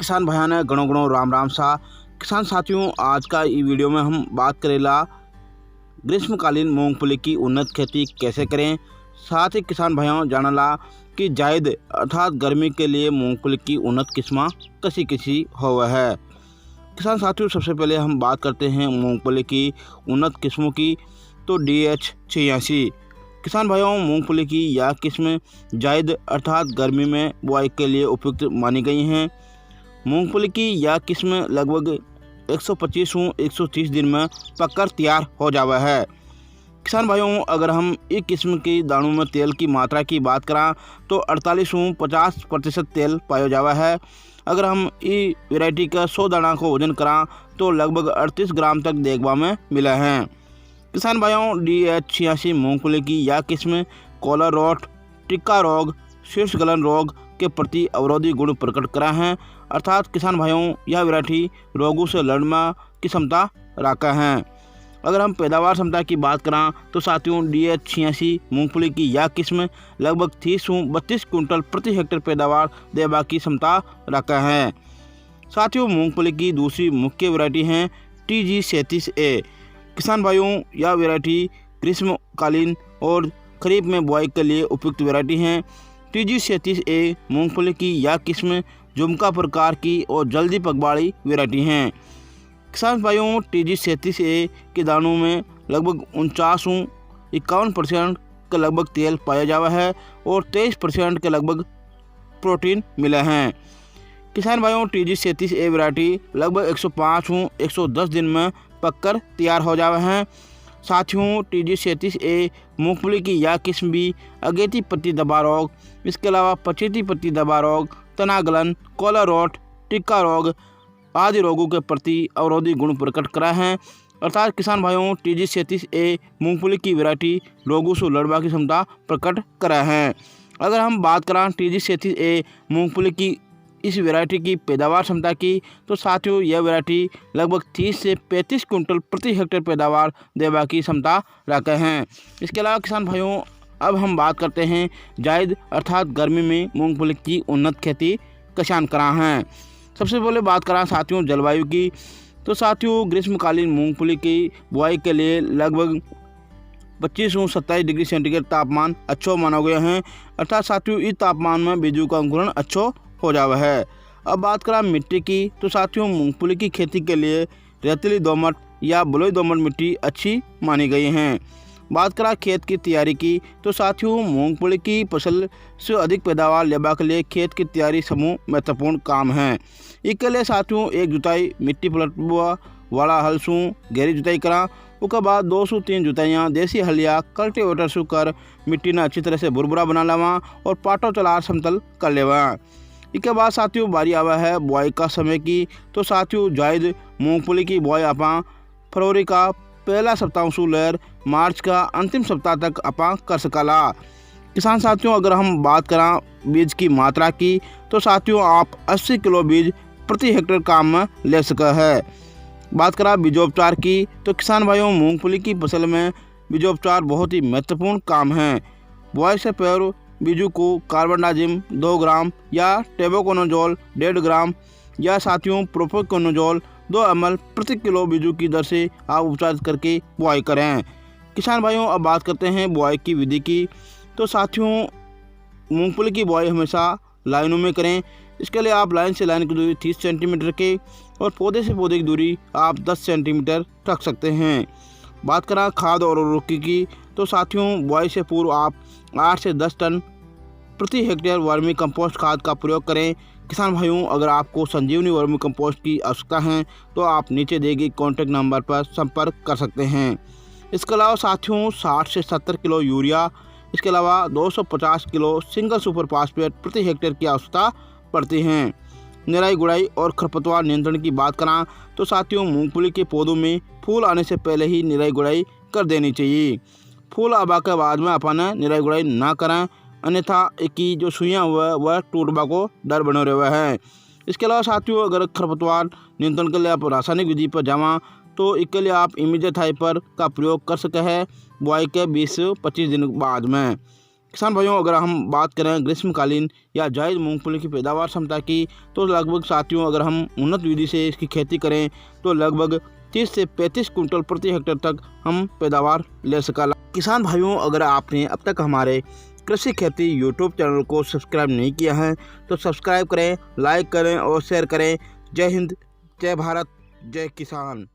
किसान भाइयों ने गणों गणों राम राम सा। किसान साथियों, आज का ई वीडियो में हम बात करेला ग्रीष्मकालीन मूंगफली की उन्नत खेती कैसे करें। साथ ही किसान भाइयों जानला कि जायद अर्थात गर्मी के लिए मूंगफली की उन्नत किस्म कसी कसी होवे है। किसान साथियों, सबसे पहले हम बात करते हैं मूंगफली की उन्नत किस्मों की। तो DH86 किसान भाइयों, मूंगफली की यह किस्म जायद अर्थात गर्मी में बुआई के लिए उपयुक्त मानी गई हैं। मूंगफली की यह किस्म लगभग 125 से 130 दिन में पककर तैयार हो जावा है। किसान भाइयों, अगर हम इस किस्म की दानों में तेल की मात्रा की बात करें तो 48 से 50% तेल पाया जावा है। अगर हम इस वैरायटी का 100 दाना को वजन करें तो लगभग 38 ग्राम तक देखबा में मिला है। किसान भाइयों, DH86 मूंगफली की यह किस्म कॉलर रोट, टिक्का रोग, शीर्ष गलन रोग के प्रति अवरोधी गुण प्रकट करा है। अर्थात किसान भाइयों, यह वैरायटी रोगों से लड़ने की क्षमता रखा है। अगर हम पैदावार क्षमता की बात करें तो साथियों, DH86 मूंगफली की यह किस्म लगभग 30 से 32 कुंटल प्रति हेक्टेयर पैदावार देवा की क्षमता रखा है। साथियों, मूंगफली की दूसरी मुख्य वैरायटी है TG37A। किसान भाइयों, यह वैरायटी ग्रीष्मकालीन और खरीफ में बुआई के लिए उपयुक्त वैरायटी है। TG37A मूंगफली की यह किस्म झुमका प्रकार की और जल्दी पकवाड़ी वैरायटी हैं। किसान भाइयों, TG37A के दानों में लगभग 49 से 51% के लगभग तेल पाया जावा है और 23% के लगभग प्रोटीन मिला है। किसान भाइयों, TG37A वैरायटी लगभग 105 से 110 दिन में पककर तैयार हो जावे हैं। साथियों, TG37A मूंगफली की यह किस्म भी अगेती पत्ती दबा रोग, इसके अलावा पछेती पत्ती दबा रोग, तना गलन, कॉलर रोट, टिक्का रोग आदि रोगों के प्रति अवरोधी गुण प्रकट करा है। अर्थात किसान भाइयों, TG37A मूंगफली की वैरायटी रोगों से लड़वा की क्षमता प्रकट करा है। अगर हम बात करें TG37A मूंगफली की इस वैरायटी की पैदावार क्षमता की तो साथियों, यह वैरायटी लगभग 30 से 35 कुंटल प्रति हेक्टेयर पैदावार देवा की क्षमता रखते हैं। इसके अलावा किसान भाइयों, अब हम बात करते हैं जायद अर्थात गर्मी में मूंगफली की उन्नत खेती किसान करा हैं। सबसे पहले बात करें साथियों जलवायु की, तो साथियों ग्रीष्मकालीन मूंगफली की बुआई के लिए लगभग 25 से 27 डिग्री सेंटीग्रेड तापमान अच्छा माना गया है। अर्थात साथियों, इस तापमान में बीजों का अंकुरण अच्छा हो जावा है। अब बात करें मिट्टी की, तो साथियों मूंगफली की खेती के लिए रेतीली दोमट या बलुई दोमट मिट्टी अच्छी मानी गई हैं। बात करें खेत की तैयारी की, तो साथियों मूंगफली की फसल से अधिक पैदावार लेवा के लिए खेत की तैयारी समूह महत्वपूर्ण काम है। इसके लिए साथियों एक जुताई मिट्टी पलटवा वाला हल से गहरी जुताई करा, उसके बाद 2 से 3 जुताइयाँ देसी हल या कल्टीवेटर से कर मिट्टी ने अच्छी तरह से बुरबुरा बना लेवा और पाटो चला समतल कर लेवा। इसके बाद साथियों बारी आवा है बुआई का समय की, तो साथियों जायद मूंगफली की बुआई आपा फरवरी का पहला सप्ताह से लेकर मार्च का अंतिम सप्ताह तक आपा कर सकला। किसान साथियों, अगर हम बात करें बीज की मात्रा की, तो साथियों आप 80 किलो बीज प्रति हेक्टेयर काम में ले सके है। बात करें बीजोपचार की, तो किसान भाइयों मूंगफली की फसल में बीजोपचार बहुत ही महत्वपूर्ण काम है। बुआई से पहले बीजों को कार्बनडाजिम 2 ग्राम या टेबुकोनाजोल 1.5 ग्राम या साथियों प्रोपोकोनाजोल 2 ml प्रति किलो बीजों की दर से आप उपचार करके बुआई करें। किसान भाइयों, अब बात करते हैं बुआई की विधि की, तो साथियों मूंगफली की बुआई हमेशा लाइनों में करें। इसके लिए आप लाइन से लाइन की दूरी 30 सेंटीमीटर के और पौधे से पौधे की दूरी आप 10 सेंटीमीटर रख सकते हैं। बात करें खाद और उर्वरक की, तो साथियों बुआई से पूर्व आप 8 से 10 टन प्रति हेक्टेयर वर्मी कंपोस्ट खाद का प्रयोग करें। किसान भाइयों, अगर आपको संजीवनी वर्मी कंपोस्ट की आवश्यकता है तो आप नीचे दिए गए कॉन्टैक्ट नंबर पर संपर्क कर सकते हैं। इसके अलावा साथियों 60 से 70 किलो यूरिया, इसके अलावा 250 किलो सिंगल सुपर फास्फेट प्रति हेक्टेयर की आवश्यकता पड़ती है। निराई गुड़ाई और खरपतवार नियंत्रण की बात करें तो साथियों मूंगफली के पौधों में फूल आने से पहले ही निराई गुड़ाई कर देनी चाहिए। फूल आबा के बाद में अपन निराई गुड़ाई ना करें, अन्यथा की जो सुइयाँ हुआ वह टूटबा को डर बने रहे है। इसके अलावा साथियों अगर खरपतवार नियंत्रण के लिए आप रासायनिक विधि पर जावा तो इसके लिए आप इमीडिएट हाइपर का प्रयोग कर सके हैं बुआई के 20 से 25 दिन बाद में। किसान भाइयों, अगर हम बात करें ग्रीष्मकालीन या जायद मूंगफली की पैदावार क्षमता की, तो लगभग साथियों अगर हम उन्नत विधि से इसकी खेती करें तो लगभग 30 से 35 कुंटल प्रति हेक्टेयर तक हम पैदावार ले सकला। किसान भाइयों, अगर आपने अब तक हमारे कृषि खेती यूट्यूब चैनल को सब्सक्राइब नहीं किया है तो सब्सक्राइब करें, लाइक करें और शेयर करें। जय हिंद, जय भारत, जय किसान।